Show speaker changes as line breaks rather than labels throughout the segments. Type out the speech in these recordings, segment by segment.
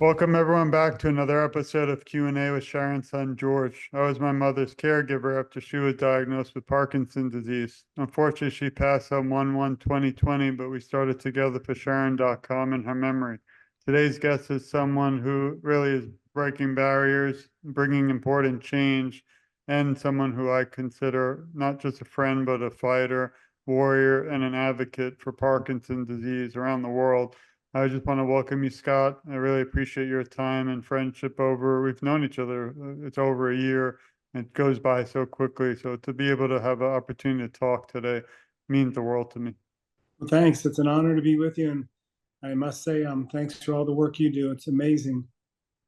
Welcome everyone back to another episode of Q&A with Sharon's son George. I was my mother's caregiver after she was diagnosed with Parkinson's disease. Unfortunately, she passed on 1/1/2020, but we started together for Sharon.com in her memory. Today's guest is someone who really is breaking barriers, bringing important change, and someone who I consider not just a friend, but a fighter, warrior, and an advocate for Parkinson's disease around the world. I just want to welcome you, Scott. I really appreciate your time and friendship we've known each other. It's over a year. It goes by so quickly. So to be able to have an opportunity to talk today means the world to me.
Well, thanks. It's an honor to be with you. And I must say, thanks for all the work you do. It's amazing.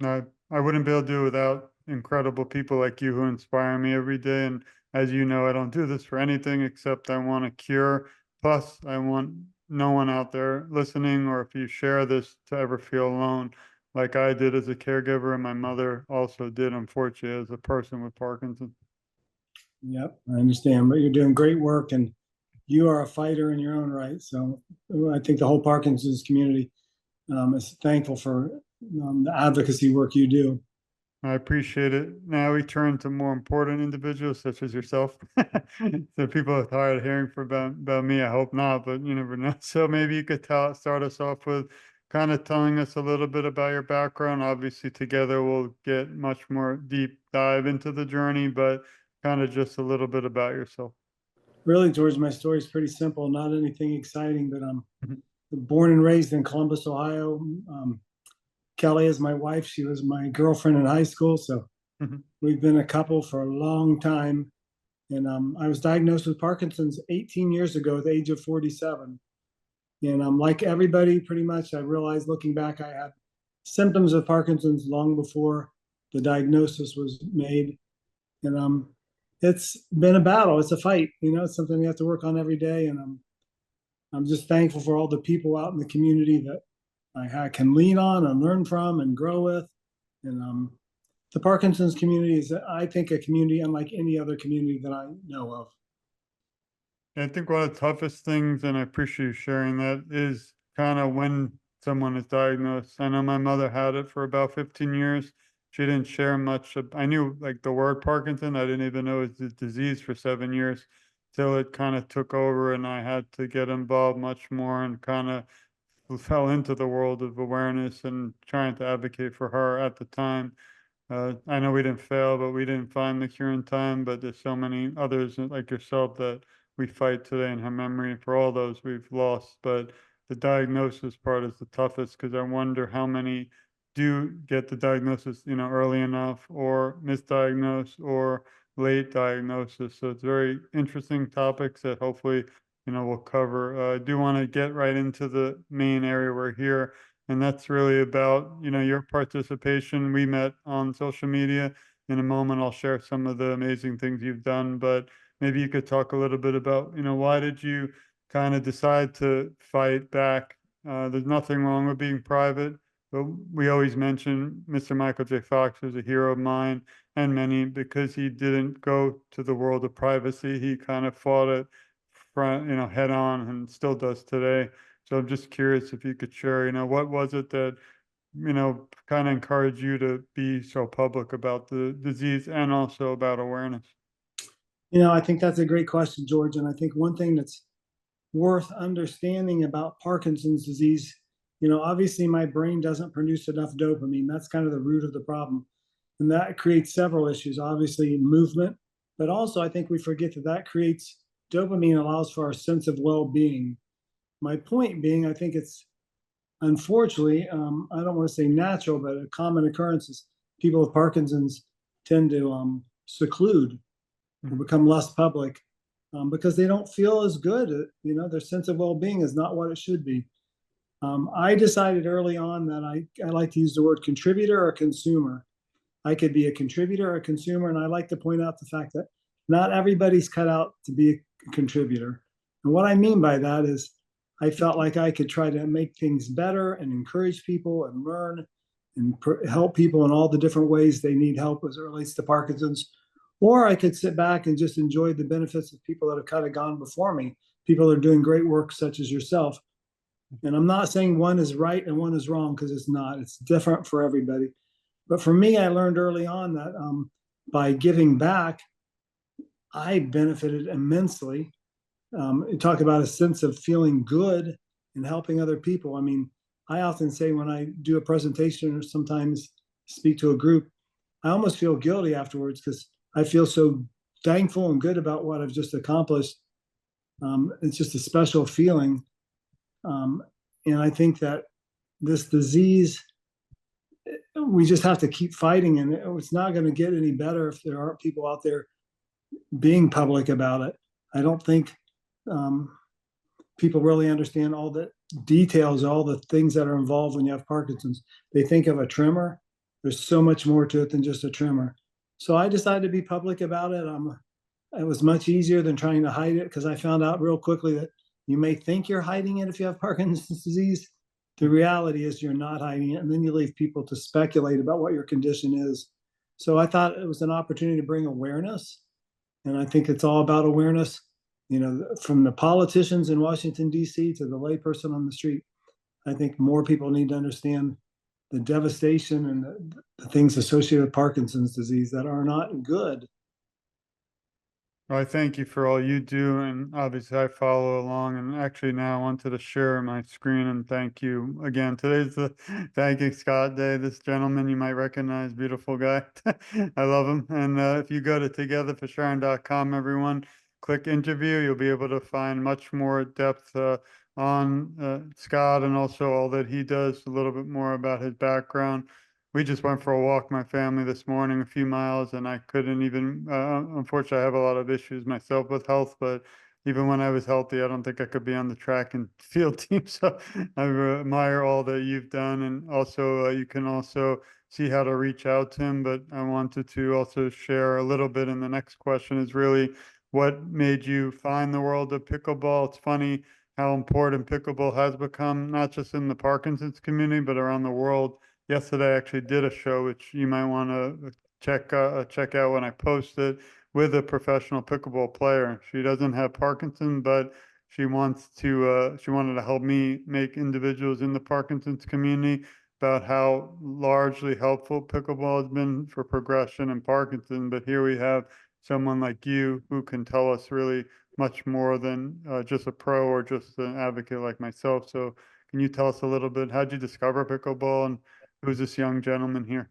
I wouldn't be able to do it without incredible people like you who inspire me every day. And as you know, I don't do this for anything except I want a cure. Plus, I want no one out there listening, or if you share this, to ever feel alone like I did as a caregiver and my mother also did, unfortunately, as a person with Parkinson's.
Yep, I understand. But you're doing great work and you are a fighter in your own right. So I think the whole Parkinson's community is thankful for the advocacy work you do.
I appreciate it. Now we turn to more important individuals such as yourself. So people are tired of hearing about me. I hope not, but you never know. So maybe you could start us off with kind of telling us a little bit about your background. Obviously, together we'll get much more deep dive into the journey, but kind of just a little bit about yourself.
Really, George, my story is pretty simple, not anything exciting, but I'm
Mhm.
born and raised in Columbus, Ohio. Kelly is my wife. She was my girlfriend in high school. So
Mhm.
we've been a couple for a long time. And I was diagnosed with Parkinson's 18 years ago at the age of 47. And like everybody, pretty much, I realized looking back, I had symptoms of Parkinson's long before the diagnosis was made. And it's been a battle. It's a fight. It's something you have to work on every day. And I'm just thankful for all the people out in the community that I can lean on and learn from and grow with. And the Parkinson's community is, I think, a community unlike any other community that I know of.
I think one of the toughest things, and I appreciate you sharing that, is kind of when someone is diagnosed. I know my mother had it for about 15 years. She didn't share much. I knew like the word Parkinson. I didn't even know it was a disease for 7 years till it kind of took over and I had to get involved much more and kind of fell into the world of awareness and trying to advocate for her at the time. I know we didn't fail, but we didn't find the cure in time. But there's so many others like yourself that we fight today in her memory. For all those we've lost, but the diagnosis part is the toughest because I wonder how many do get the diagnosis, early enough, or misdiagnosed, or late diagnosis. So it's very interesting topics that hopefully we'll cover. I do want to get right into the main area we're here, and that's really about your participation. We met on social media. In a moment I'll share some of the amazing things you've done, but maybe you could talk a little bit about why did you kind of decide to fight back. There's nothing wrong with being private, but we always mention Mr. Michael J. Fox is a hero of mine and many because he didn't go to the world of privacy. He kind of fought it front head on and still does today. So I'm just curious if you could share, what was it that, kind of encouraged you to be so public about the disease and also about awareness?
I think that's a great question, George. And I think one thing that's worth understanding about Parkinson's disease, obviously my brain doesn't produce enough dopamine. That's kind of the root of the problem. And that creates several issues, obviously movement, but also I think we forget that creates dopamine allows for our sense of well-being. My point being, I think it's unfortunately, I don't want to say natural, but a common occurrence is people with Parkinson's tend to seclude or become less public because they don't feel as good. Their sense of well-being is not what it should be. I decided early on that I like to use the word contributor or consumer. I could be a contributor or a consumer, and I like to point out the fact that not everybody's cut out to be a contributor. And what I mean by that is I felt like I could try to make things better and encourage people and learn and help people in all the different ways they need help as it relates to Parkinson's. Or I could sit back and just enjoy the benefits of people that have kind of gone before me, people that are doing great work such as yourself. And I'm not saying one is right and one is wrong, because it's not. It's different for everybody. But for me, I learned early on that by giving back, I benefited immensely. You talk about a sense of feeling good and helping other people. I mean, I often say when I do a presentation or sometimes speak to a group, I almost feel guilty afterwards because I feel so thankful and good about what I've just accomplished. It's just a special feeling. Um, and I think that this disease, we just have to keep fighting, and it's not going to get any better if there aren't people out there being public about it. I don't think um, people really understand all the details, all the things that are involved when you have Parkinson's. They think of a tremor. There's so much more to it than just a tremor. So I decided to be public about it. It was much easier than trying to hide it, because I found out real quickly that you may think you're hiding it if you have Parkinson's disease. The reality is you're not hiding it, and then you leave people to speculate about what your condition is. So I thought it was an opportunity to bring awareness, and I think it's all about awareness. You know, from the politicians in Washington D.C. to the layperson on the street, I think more people need to understand the devastation and the things associated with Parkinson's disease that are not good.
Well, I thank you for all you do, and obviously I follow along. And actually, now I wanted to share my screen and thank you again. Today's the thanking Scott Day. This gentleman you might recognize, beautiful guy. I love him. And if you go to togetherforsharon.com, everyone, click interview, you'll be able to find much more depth on Scott and also all that he does, a little bit more about his background. We just went for a walk, my family, this morning, a few miles, and I couldn't even, unfortunately, I have a lot of issues myself with health, but even when I was healthy, I don't think I could be on the track and field team. So I admire all that you've done. And also, you can also see how to reach out to him. But I wanted to also share a little bit in the next question is really what made you find the world of pickleball? It's funny how important pickleball has become, not just in the Parkinson's community, but around the world. Yesterday, I actually did a show, which you might want to check out when I post it, with a professional pickleball player. She doesn't have Parkinson, but she wanted to help me make individuals in the Parkinson's community about how largely helpful pickleball has been for progression in Parkinson. But here we have someone like you who can tell us really much more than just a pro or just an advocate like myself. So can you tell us a little bit, how'd you discover pickleball and who's this young gentleman here?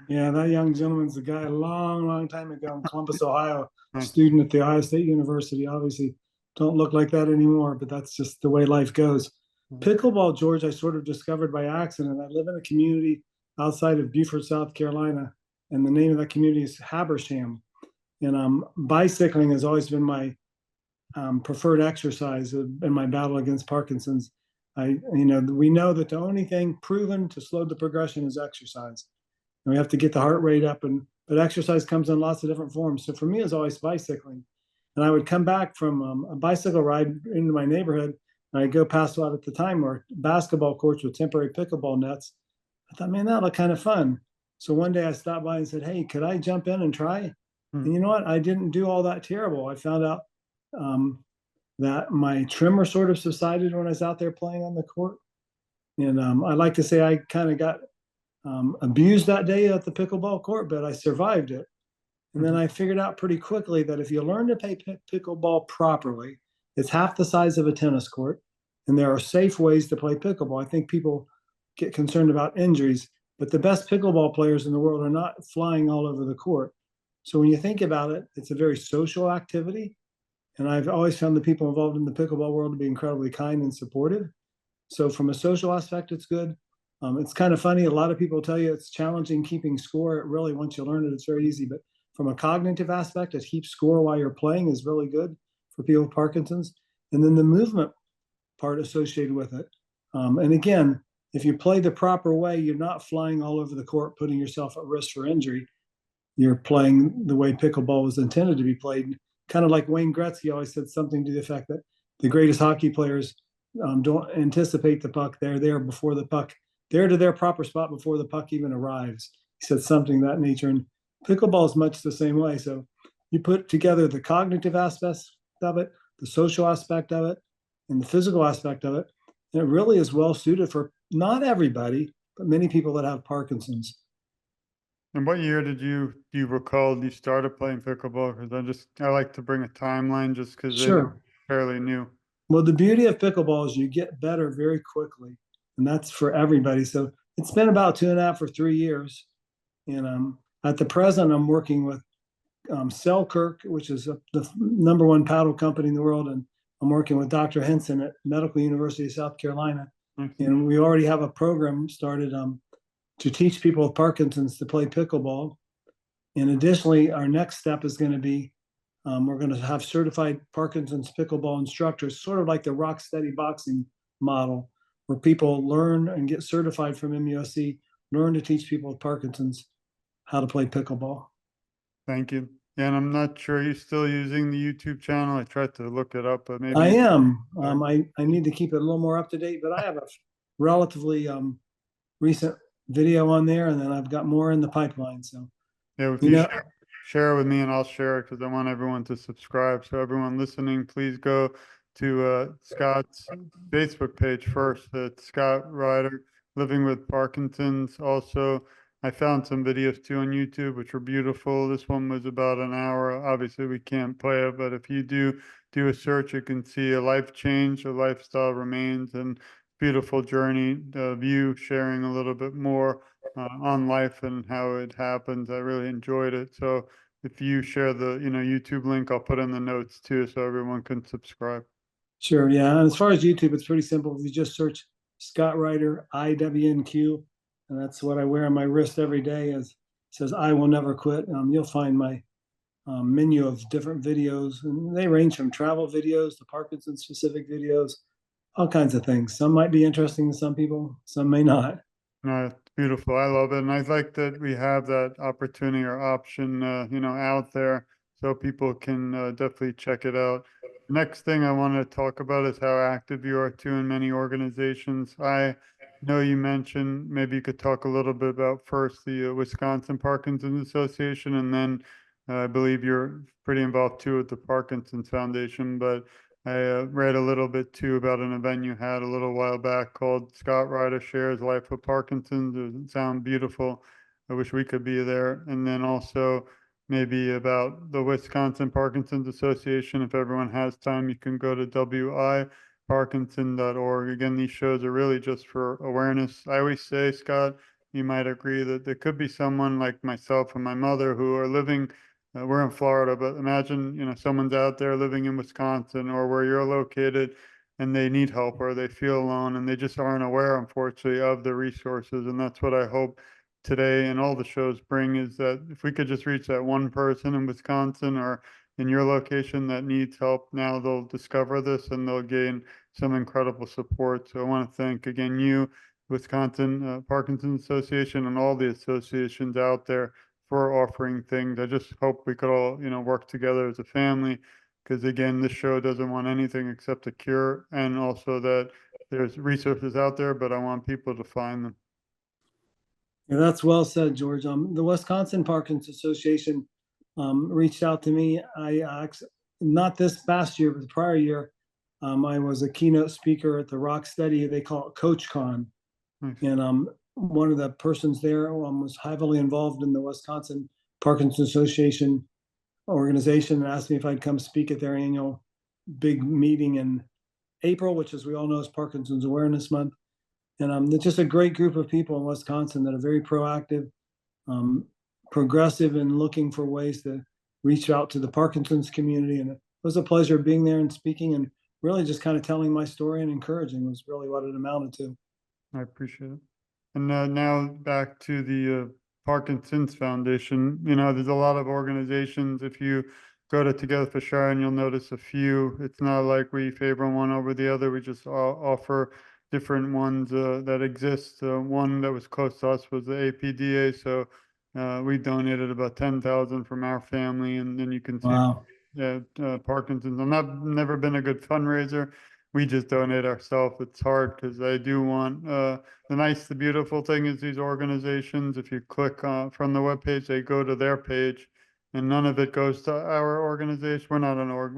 Yeah, that young gentleman's a guy a long, long time ago in Columbus, Ohio,
Nice.
student at the Ohio State University. Obviously, don't look like that anymore, but that's just the way life goes. Pickleball, George, I sort of discovered by accident. I live in a community outside of Beaufort, South Carolina, and the name of that community is Habersham. And bicycling has always been my preferred exercise in my battle against Parkinson's. We know that the only thing proven to slow the progression is exercise, and we have to get the heart rate up. But exercise comes in lots of different forms. So for me, it's always bicycling. And I would come back from a bicycle ride into my neighborhood, and I'd go past what at the time were basketball courts with temporary pickleball nets. I thought, man, that looked kind of fun. So one day I stopped by and said, hey, could I jump in and try?
Hmm.
And you know what? I didn't do all that terrible. I found out um, that my tremor sort of subsided when I was out there playing on the court. And I like to say I kind of got abused that day at the pickleball court, but I survived it. And then
Mhm.
I figured out pretty quickly that if you learn to play pickleball properly, it's half the size of a tennis court. And there are safe ways to play pickleball. I think people get concerned about injuries, but the best pickleball players in the world are not flying all over the court. So when you think about it, it's a very social activity. And I've always found the people involved in the pickleball world to be incredibly kind and supportive. So from a social aspect, it's good. It's kind of funny. A lot of people tell you it's challenging keeping score. It really, once you learn it, it's very easy. But from a cognitive aspect, to keep score while you're playing is really good for people with Parkinson's. And then the movement part associated with it. And again, if you play the proper way, you're not flying all over the court, putting yourself at risk for injury. You're playing the way pickleball was intended to be played. Kind of like Wayne Gretzky always said something to the effect that the greatest hockey players don't anticipate the puck. They're there before the puck. They're to their proper spot before the puck even arrives. He said something of that nature. And pickleball is much the same way. So you put together the cognitive aspects of it, the social aspect of it, and the physical aspect of it. And it really is well suited for not everybody, but many people that have Parkinson's.
And what year do you recall you started playing pickleball? Because I like to bring a timeline just because it is
Sure.
fairly new.
Well, the beauty of pickleball is you get better very quickly, and that's for everybody. So it's been about 2.5 or 3 years. And at the present, I'm working with Selkirk, which is the number one paddle company in the world, and I'm working with Dr. Henson at Medical University of South Carolina.
Okay.
And we already have a program started to teach people with Parkinson's to play pickleball. And additionally, our next step is going to be we're going to have certified Parkinson's pickleball instructors, sort of like the rock steady boxing model, where people learn and get certified from MUSC, learn to teach people with Parkinson's how to play pickleball.
Thank you. Yeah, and I'm not sure you're still using the YouTube channel. I tried to look it up, but
I
maybe
am.
sorry.
I need to keep it a little more up to date, but I have a relatively recent video on there, and then I've got more in the pipeline. So,
Yeah, if
you
you
know,
share it with me and I'll share it because I want everyone to subscribe. So everyone listening, please go to Scott's Facebook page first. It's Scott Ryder, Living with Parkinson's. Also, I found some videos too on YouTube, which were beautiful. This one was about an hour. Obviously, we can't play it, but if you do a search, you can see a life change, a lifestyle remains, and beautiful journey of you sharing a little bit more on life and how it happens. I really enjoyed it. So if you share the, YouTube link, I'll put in the notes too, so everyone can subscribe.
sure, yeah. And as far as YouTube, it's pretty simple. If you just search Scott Ryder IWNQ, and that's what I wear on my wrist every day. As says, "I will never quit." You'll find my menu of different videos, and they range from travel videos to Parkinson specific videos, all kinds of things. Some might be interesting to some people, some may not.
No, it's beautiful. I love it. And I like that we have that opportunity or option, out there so people can definitely check it out. Next thing I want to talk about is how active you are too in many organizations. I know you mentioned maybe you could talk a little bit about first the Wisconsin Parkinson's Association, and then I believe you're pretty involved too with the Parkinson's Foundation. But I read a little bit too about an event you had a little while back called Scott Ryder Shares Life with Parkinson's. It sounds beautiful. I wish we could be there. And then also maybe about the Wisconsin Parkinson's Association. If everyone has time, you can go to wiparkinson.org. Again, these shows are really just for awareness. I always say, Scott, you might agree that there could be someone like myself and my mother who are living we're in Florida, but imagine, someone's out there living in Wisconsin or where you're located and they need help or they feel alone and they just aren't aware, unfortunately, of the resources. And that's what I hope today and all the shows bring is that if we could just reach that one person in Wisconsin or in your location that needs help, now they'll discover this and they'll gain some incredible support. So I want to thank again you, Wisconsin Parkinson's Association, and all the associations out there for offering things. I just hope we could all, work together as a family because again, this show doesn't want anything except a cure and also that there's resources out there, but I want people to find them.
Yeah, that's well said, George. The Wisconsin Parkinson's Association reached out to me. Not this past year, but the prior year, I was a keynote speaker at the Rock Study. They call it Coach Con,
Nice.
and one of the persons there was heavily involved in the Wisconsin Parkinson's Association organization and asked me if I'd come speak at their annual big meeting in April, which, as we all know, is Parkinson's Awareness Month. And it's just a great group of people in Wisconsin that are very proactive, um, progressive, and looking for ways to reach out to the Parkinson's community. And it was a pleasure being there and speaking and really just kind of telling my story and encouraging was really what it amounted to.
I appreciate it. And now back to the Parkinson's Foundation. There's a lot of organizations. If you go to Together for Sharon, you'll notice a few. It's not like we favor one over the other. We just offer different ones that exist. One that was close to us was the APDA. So we donated about 10,000 from our family, and then you can see
Wow.
Parkinson's. Never been a good fundraiser. We just donate ourselves. It's hard because I do want the beautiful thing is these organizations, if you click from the webpage, they go to their page and none of it goes to our organization. We're not an org,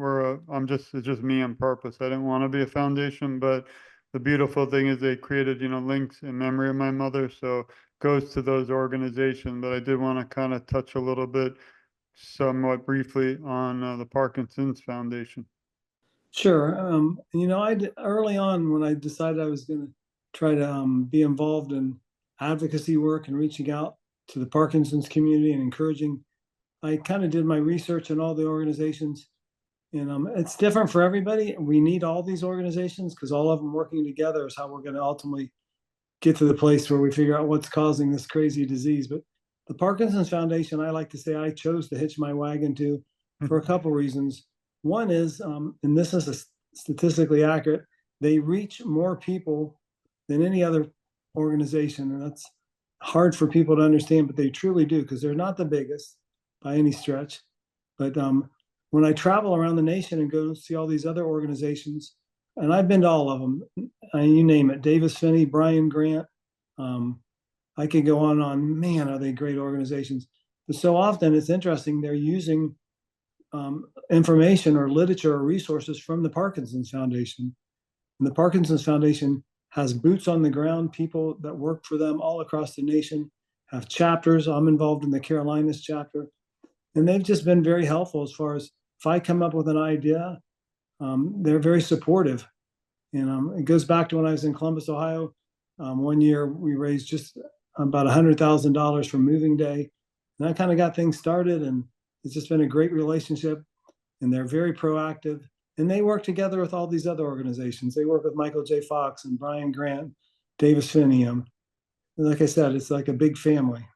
it's just me on purpose. I didn't want to be a foundation, but the beautiful thing is they created, links in memory of my mother. So goes to those organizations. But I did want to kind of touch a little bit, somewhat briefly, on the Parkinson's Foundation.
Sure. Early on when I decided I was going to try to be involved in advocacy work and reaching out to the Parkinson's community and encouraging, I kind of did my research in all the organizations. And it's different for everybody. We need all these organizations because all of them working together is how we're going to ultimately get to the place where we figure out what's causing this crazy disease. But the Parkinson's Foundation, I like to say, I chose to hitch my wagon to for a couple reasons. One is, and this is statistically accurate, they reach more people than any other organization, and that's hard for people to understand, but they truly do because they're not the biggest by any stretch. But when I travel around the nation and go see all these other organizations, and I've been to all of them, you name it, Davis Finney, Brian Grant. Um, I could go on and on. Man, are they great organizations? But so often it's interesting, they're using information or literature or resources from the Parkinson's Foundation. And the Parkinson's Foundation has boots on the ground, people that work for them all across the nation, have chapters. I'm involved in the Carolinas chapter. And they've just been very helpful as far as if I come up with an idea, they're very supportive. And it goes back to when I was in Columbus, Ohio. One year we raised just about $100,000 for moving day. And that kind of got things started. And it's just been a great relationship. And they're very proactive. And they work together with all these other organizations. They work with Michael J. Fox and Brian Grant, Davis Finney. Like I said, it's like a big family.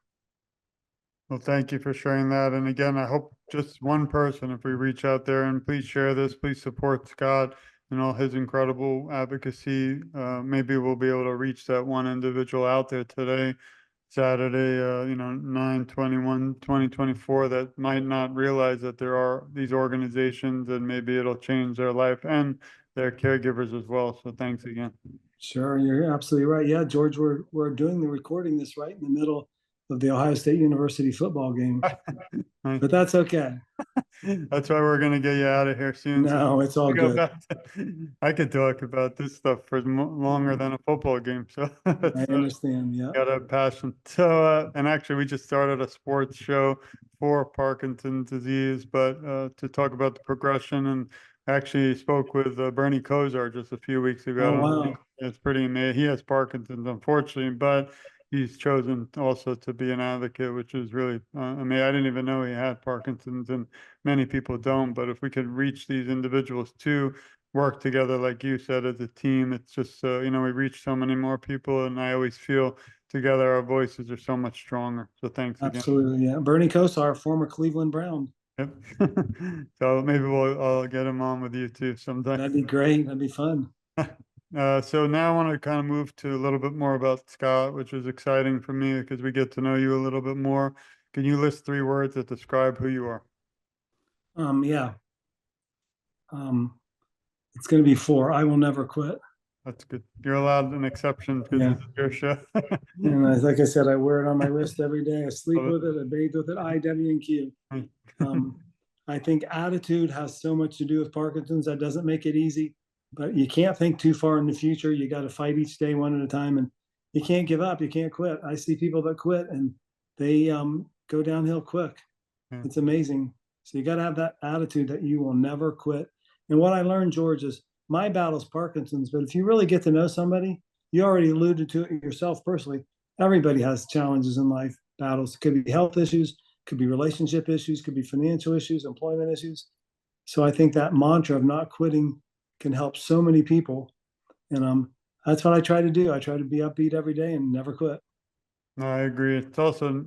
Well, thank you for sharing that. And again, I hope just one person, if we reach out there, and please share this, please support Scott and all his incredible advocacy. Maybe we'll be able to reach that one individual out there today, Saturday, 9/21/2024, that might not realize that there are these organizations, and maybe it'll change their life and their caregivers as well. So thanks again.
Sure, you're absolutely right. Yeah, George, we're doing the recording this right in the middle of the Ohio State University football game, but that's okay.
That's why we're gonna get you out of here soon. So
No, it's all
we go
good.
back I could talk about this stuff for longer than a football game. So
I
that's
understand. Yeah.
got a passion. So, and actually, we just started a sports show for Parkinson's disease, but to talk about the progression, and actually spoke with Bernie Kosar just a few weeks ago.
Oh,
I don't know.
wow.
It's pretty amazing. He has Parkinson's, unfortunately, but he's chosen also to be an advocate, which is really, I mean, I didn't even know he had Parkinson's, and many people don't. But if we could reach these individuals to work together, like you said, as a team, it's just, we reach so many more people, and I always feel together our voices are so much stronger. So thanks again.
Absolutely. Yeah. Bernie Kosar, former Cleveland Brown.
Yep. So maybe I'll get him on with you too sometime.
That'd be great. That'd be fun.
So now I want to kind of move to a little bit more about Scott, which is exciting for me because we get to know you a little bit more. Can you list 3 words that describe who you are?
Yeah. Um, it's going to be 4. I will never quit.
That's good. You're allowed an exception because
Yeah.
this is your show.
And like I said, I wear it on my wrist every day. I sleep
Love
with it. I bathe with it. I, W, and Q.
it.
I think attitude has so much to do with Parkinson's. That doesn't make it easy, but you can't think too far in the future. You got to fight each day one at a time, and you can't give up. You can't quit. I see people that quit and they go downhill quick.
Yeah.
It's amazing. So you got to have that attitude that you will never quit. And what I learned, George, is my battle is Parkinson's, but if you really get to know somebody, you already alluded to it yourself personally. Everybody has challenges in life, battles. It could be health issues, could be relationship issues, could be financial issues, employment issues. So I think that mantra of not quitting can help so many people. And that's what I try to do. I try to be upbeat every day and never quit.
No, I agree. It's also,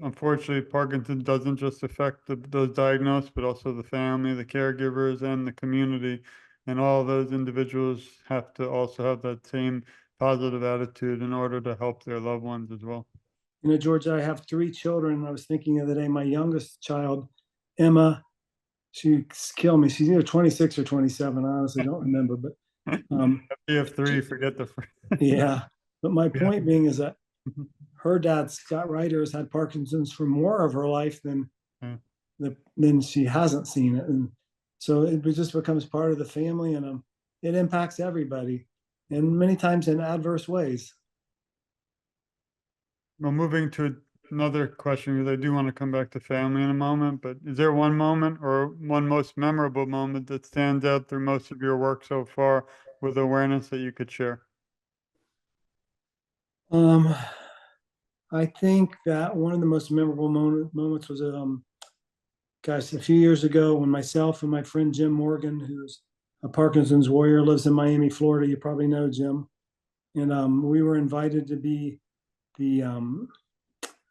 unfortunately, Parkinson's doesn't just affect those diagnosed, but also the family, the caregivers, and the community. And all of those individuals have to also have that same positive attitude in order to help their loved ones as well.
George, I have 3 children. I was thinking the other day, my youngest child, Emma, she's kill me. She's either 26 or 27. I honestly don't remember, but
If you have 3, forget the.
yeah. But my
Yeah.
point being is that her dad, Scott Ryder, has had Parkinson's for more of her life
Yeah.
than she hasn't seen it, and so it just becomes part of the family. And it impacts everybody, and many times in adverse ways.
Well, moving to another question, because I do want to come back to family in a moment, but is there one moment or one most memorable moment that stands out through most of your work so far with awareness that you could share?
Um, I think that one of the most memorable moments was, gosh, a few years ago when myself and my friend Jim Morgan, who's a Parkinson's warrior, lives in Miami, Florida. You probably know Jim. And we were invited to be the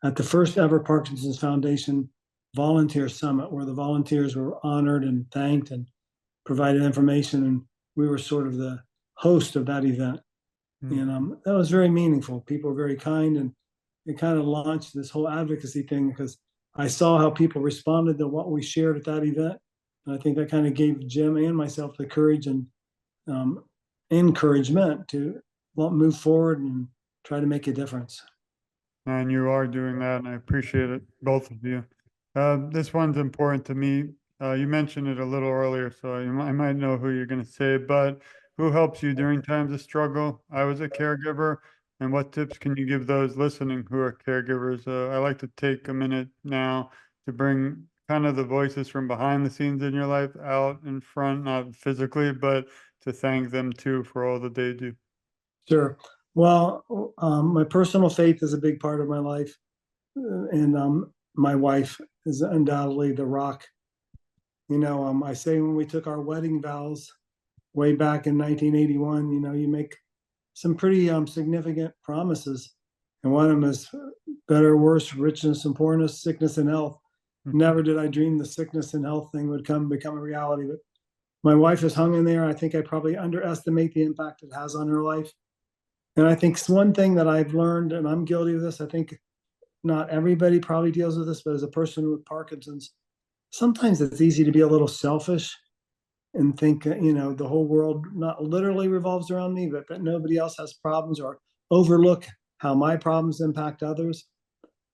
at the first ever Parkinson's Foundation Volunteer Summit, where the volunteers were honored and thanked and provided information. And we were sort of the host of that event.
Mm.
And that was very meaningful. People were very kind, and it kind of launched this whole advocacy thing because I saw how people responded to what we shared at that event. And I think that kind of gave Jim and myself the courage and um, encouragement to move forward and try to make a difference.
And you are doing that, and I appreciate it, both of you. This one's important to me. You mentioned it a little earlier, so I might know who you're going to say, but who helps you during times of struggle? I was a caregiver, and what tips can you give those listening who are caregivers? I like to take a minute now to bring kind of the voices from behind the scenes in your life out in front, not physically, but to thank them too for all that they do.
Sure. Well, my personal faith is a big part of my life, and my wife is undoubtedly the rock. I say when we took our wedding vows way back in 1981, you make some pretty significant promises. And one of them is better, worse, richness and poorness, sickness and health. Never did I dream the sickness and health thing would become a reality. But my wife has hung in there. I think I probably underestimate the impact it has on her life. And I think one thing that I've learned, and I'm guilty of this, I think not everybody probably deals with this, but as a person with Parkinson's, sometimes it's easy to be a little selfish and think the whole world not literally revolves around me, but that nobody else has problems, or overlook how my problems impact others.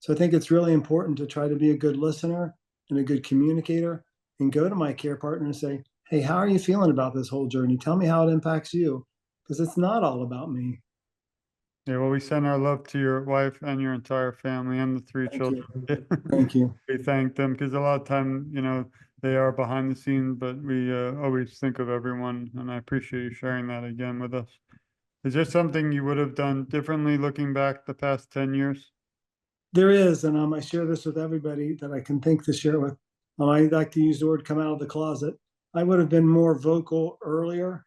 So I think it's really important to try to be a good listener and a good communicator, and go to my care partner and say, hey, how are you feeling about this whole journey? Tell me how it impacts you, because it's not all about me.
Yeah, well, we send our love to your wife and your entire family and the three
Thank you.
children.
Thank you.
We thank them because a lot of time, they are behind the scenes, but we always think of everyone, and I appreciate you sharing that again with us. Is there something you would have done differently looking back the past 10 years?
There is, and I share this with everybody that I can think to share with. I like to use the word come out of the closet. I would have been more vocal earlier.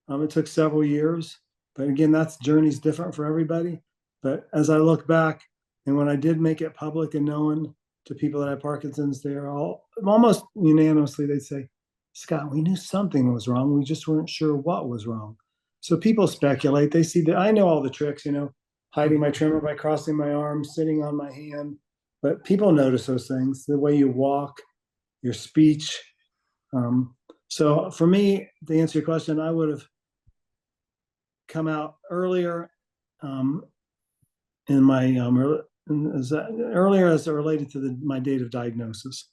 It took several years, but again, that's journey's different for everybody. But as I look back, and when I did make it public and known to people that have Parkinson's, they're all almost unanimously, they'd say, Scott, we knew something was wrong. We just weren't sure what was wrong. So people speculate. They see that I know all the tricks, hiding my tremor by crossing my arms, sitting on my hand. But people notice those things, the way you walk, your speech. So for me, to answer your question, I would have come out earlier um, in my earlier as it related to my date of diagnosis.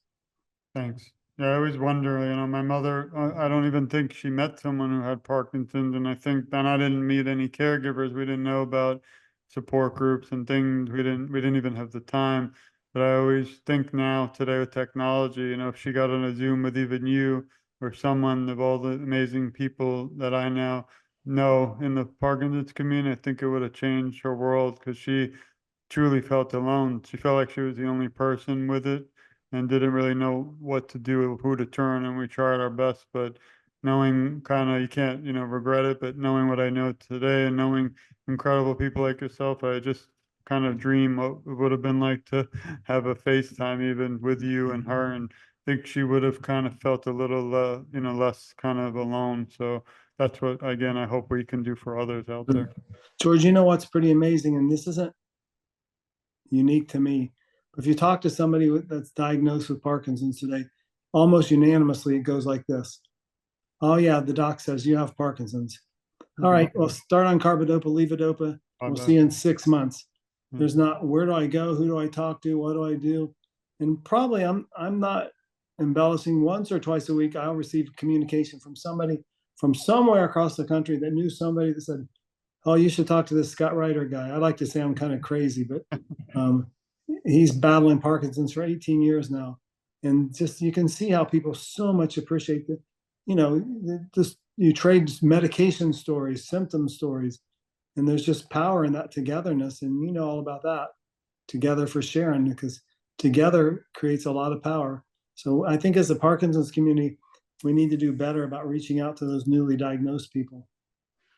Thanks. Yeah, I always wonder, my mother, I don't even think she met someone who had Parkinson's. And I think then I didn't meet any caregivers. We didn't know about support groups and things. We didn't even have the time. But I always think now today with technology, if she got on a Zoom with even you or someone of all the amazing people that I now know in the Parkinson's community, I think it would have changed her world because she truly felt alone. She felt like she was the only person with it and didn't really know what to do, who to turn. And we tried our best, but knowing kind of, you can't, regret it, but knowing what I know today and knowing incredible people like yourself, I just kind of dream what it would have been like to have a FaceTime even with you and her. And think she would have kind of felt a little, less kind of alone. So that's what, again, I hope we can do for others out there.
George, you know what's pretty amazing, and this isn't unique to me. If you talk to somebody that's diagnosed with Parkinson's today, almost unanimously it goes like this. Oh yeah, the doc says you have Parkinson's. All right, well, start on carbidopa, levodopa. We'll see you in 6 months. There's not where do I go, who do I talk to, what do I do? And probably I'm not embellishing, once or twice a week I'll receive communication from somebody from somewhere across the country that knew somebody that said, "Oh, you should talk to this Scott Ryder guy." I like to say I'm kind of crazy, but um, he's battling Parkinson's for 18 years now, and just you can see how people so much appreciate the, just you trade medication stories, symptom stories, and there's just power in that togetherness, and you know all about that. Together for Sharon, because together creates a lot of power. So I think as a Parkinson's community, we need to do better about reaching out to those newly diagnosed people.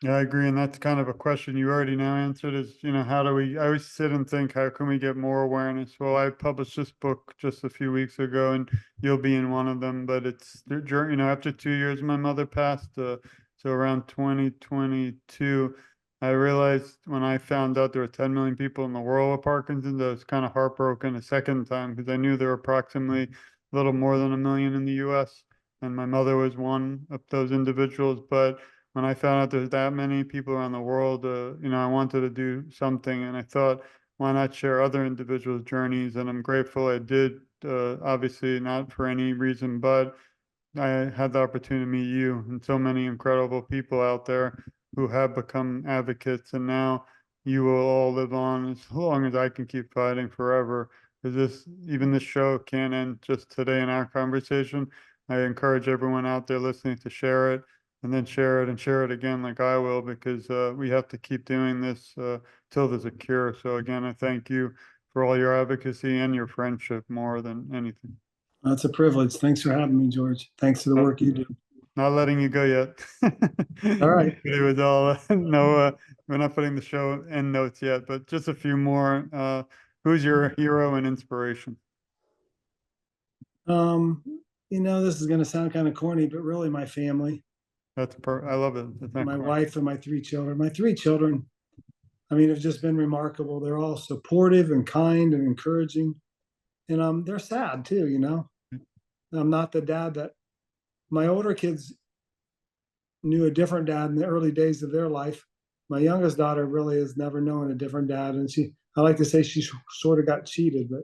Yeah, I agree. And that's kind of a question you already now answered is, how do we, I always sit and think, how can we get more awareness? Well, I published this book just a few weeks ago and you'll be in one of them, but it's the journey, after 2 years, my mother passed, so around 2022, I realized when I found out there were 10 million people in the world with Parkinson's, I was kind of heartbroken a second time because I knew there were approximately a little more than a million in the US. And my mother was one of those individuals, but when I found out there's that many people around the world, I wanted to do something, and I thought, why not share other individuals' journeys? And I'm grateful I did. Obviously, not for any reason, but I had the opportunity to meet you and so many incredible people out there who have become advocates, and now you will all live on as long as I can keep fighting forever. Because even this show can't end just today in our conversation. I encourage everyone out there listening to share it and then share it and share it again, like I will, because we have to keep doing this till there's a cure. So again, I thank you for all your advocacy and your friendship more than anything.
That's a privilege. Thanks for having me, George. Thanks for the work you do.
Not letting you go yet.
All right.
It was all no. We're not putting the show end notes yet, but just a few more. Who's your hero and inspiration?
Um, this is going to sound kind of corny, but really my family,
I love it. It's not
my
corny.
wife and my three children. My three children, I mean, have just been remarkable. They're all supportive and kind and encouraging. And they're sad too, I'm not the dad that my older kids knew a different dad in the early days of their life. My youngest daughter really has never known a different dad, and I like to say she sort of got cheated, but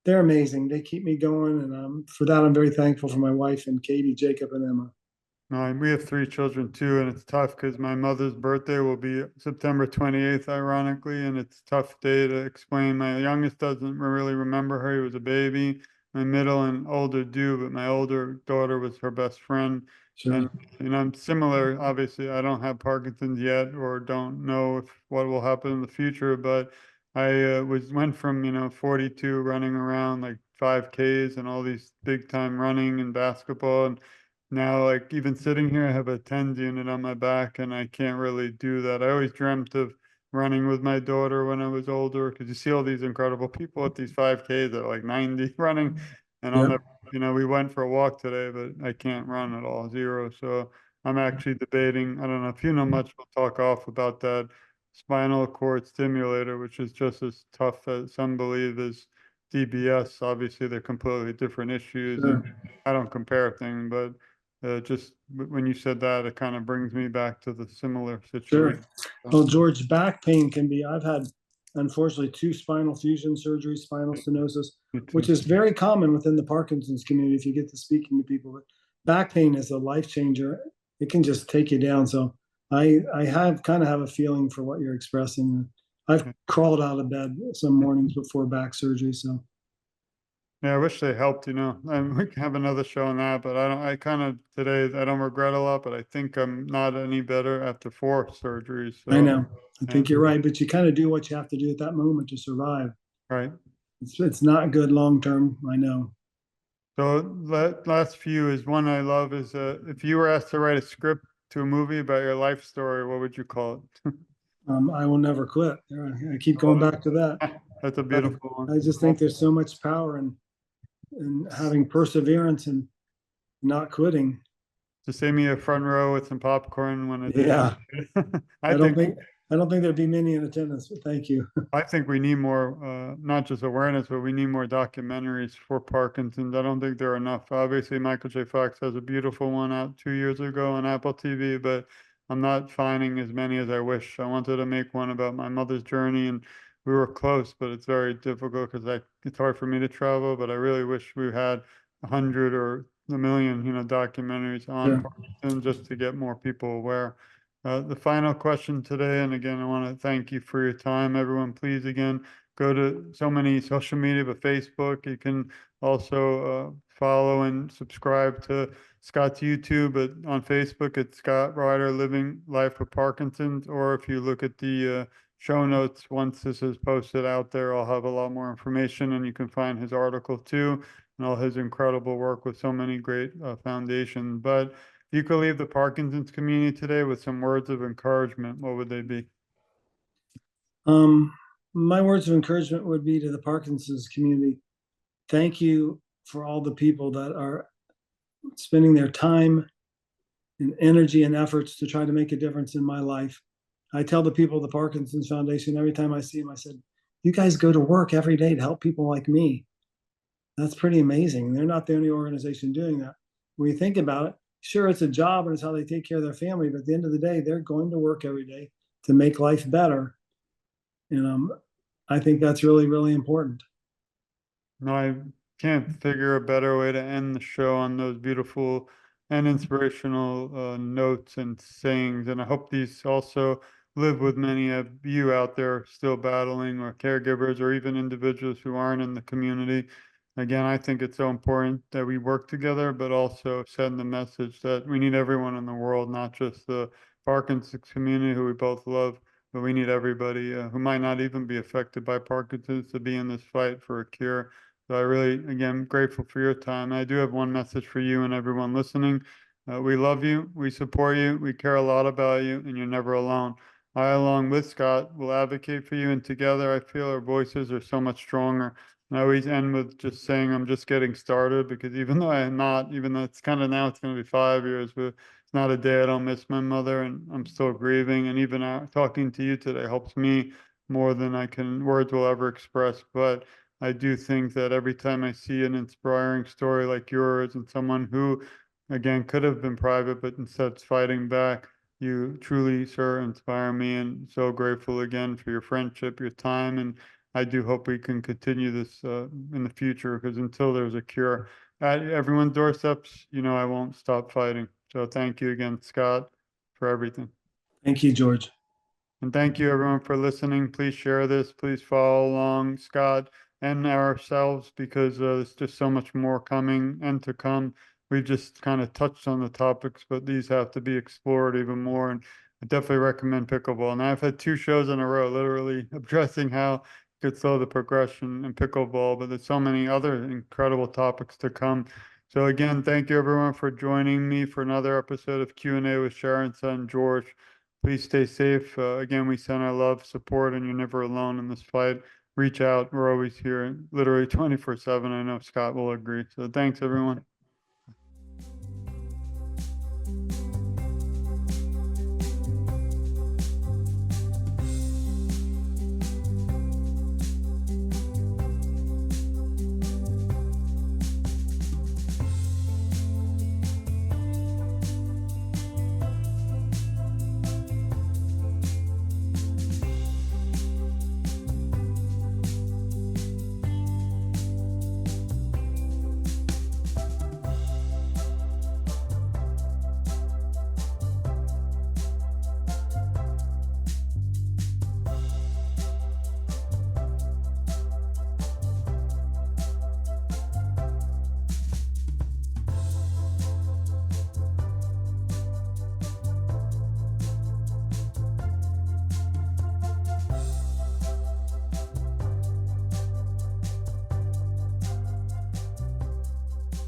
they're amazing. They keep me going, and for that, I'm very thankful for my wife and Katie, Jacob, and Emma.
We have three children too, and it's tough because my mother's birthday will be September 28th, ironically, and it's a tough day to explain. My youngest doesn't really remember her. He was a baby. My middle and older do, but my older daughter was her best friend. And,
Sure,
I'm similar. Obviously, I don't have Parkinson's yet or don't know what will happen in the future, but I went from, 42 running around like 5Ks and all these big time running and basketball. And now, like even sitting here, I have a TENS unit on my back and I can't really do that. I always dreamt of running with my daughter when I was older because you see all these incredible people at these 5Ks that are like 90 running. And I'll
yeah,
never, we went for a walk today, but I can't run at all, zero. So I'm actually debating. I don't know if you know much, we'll talk off about that spinal cord stimulator, which is just as tough as some believe as DBS. Obviously, they're completely different issues and
sure,
I don't compare things, but just when you said that, it kind of brings me back to the similar situation.
sure.
So,
Well, George, back pain can be. I've had, unfortunately, two spinal fusion surgeries, spinal stenosis,
me
which
too.
is very common within the Parkinson's community if you get to speaking to people. But back pain is a life changer. It can just take you down. So I have kind of have a feeling for what you're expressing. I've
Yeah,
crawled out of bed some mornings before back surgery. So
Yeah, I wish they helped, and we can have another show on that, but I kind of today, I don't regret a lot, but I think I'm not any better after four surgeries.
I
So,
know. I
yeah,
think you're right, but you kind of do what you have to do at that moment to survive.
right.
It's not good long term. I know.
So that last few is one I love is if you were asked to write a script to a movie about your life story, what would you call it?
I will never quit. I keep going back to that.
That's a
I,
beautiful
I just
one.
think there's so much power in having perseverance and not quitting.
Just save me a front row with some popcorn when it is.
Yeah,
I
I don't
think
think I don't think there'd be many in attendance, but thank you.
I think we need more, not just awareness, but we need more documentaries for Parkinson's. I don't think there are enough. Obviously, Michael J. Fox has a beautiful one out 2 years ago on Apple TV, but I'm not finding as many as I wish. I wanted to make one about my mother's journey, and we were close, but it's very difficult because it's hard for me to travel. But I really wish we had 100 or a million, documentaries on
Sure.
Parkinson just to get more people aware. The final question today, and again, I want to thank you for your time. Everyone, please again, go to so many social media, but Facebook. You can also follow and subscribe to Scott's YouTube, but on Facebook, it's Scott Ryder Living Life with Parkinson's. Or if you look at the show notes, once this is posted out there, I'll have a lot more information, and you can find his article too, and all his incredible work with so many great foundations. But if you could leave the Parkinson's community today with some words of encouragement, what would they be?
Um, my words of encouragement would be to the Parkinson's community. Thank you for all the people that are spending their time and energy and efforts to try to make a difference in my life. I tell the people of the Parkinson's Foundation every time I see them, I said, you guys go to work every day to help people like me. That's pretty amazing. They're not the only organization doing that. When you think about it, sure, it's a job and it's how they take care of their family, but at the end of the day, they're going to work every day to make life better. And I think that's really, really important.
No, I can't figure a better way to end the show on those beautiful and inspirational notes and sayings. And I hope these also live with many of you out there still battling, or caregivers, or even individuals who aren't in the community. Again, I think it's so important that we work together, but also send the message that we need everyone in the world, not just the Parkinson's community who we both love, but we need everybody who might not even be affected by Parkinson's to be in this fight for a cure. So I really, again, grateful for your time. I do have one message for you and everyone listening. We love you. We support you. We care a lot about you, and you're never alone. I, along with Scott, will advocate for you. And together, I feel our voices are so much stronger. And I always end with just saying I'm just getting started, because even though I am not, even though it's kind of now it's going to be 5 years, but it's not a day I don't miss my mother, and I'm still grieving. And even talking to you today helps me more than I can words will ever express. But I do think that every time I see an inspiring story like yours, and someone who, again, could have been private, but instead is fighting back, you truly, sir, inspire me, and so grateful again for your friendship, your time. And I do hope we can continue this in the future, because until there's a cure at everyone's doorsteps, I won't stop fighting. So thank you again, Scott, for everything.
Thank you, George.
And thank you everyone for listening. Please share this. Please follow along Scott and ourselves, because there's just so much more coming and to come. We've just kind of touched on the topics, but these have to be explored even more. And I definitely recommend pickleball. And I've had 2 shows in a row, literally addressing how you could slow the progression in pickleball, but there's so many other incredible topics to come. So again, thank you everyone for joining me for another episode of Q&A with Sharon's son, George. Please stay safe. Again, we send our love, support, and you're never alone in this fight. Reach out. We're always here, literally 24/7. I know Scott will agree. So thanks, everyone.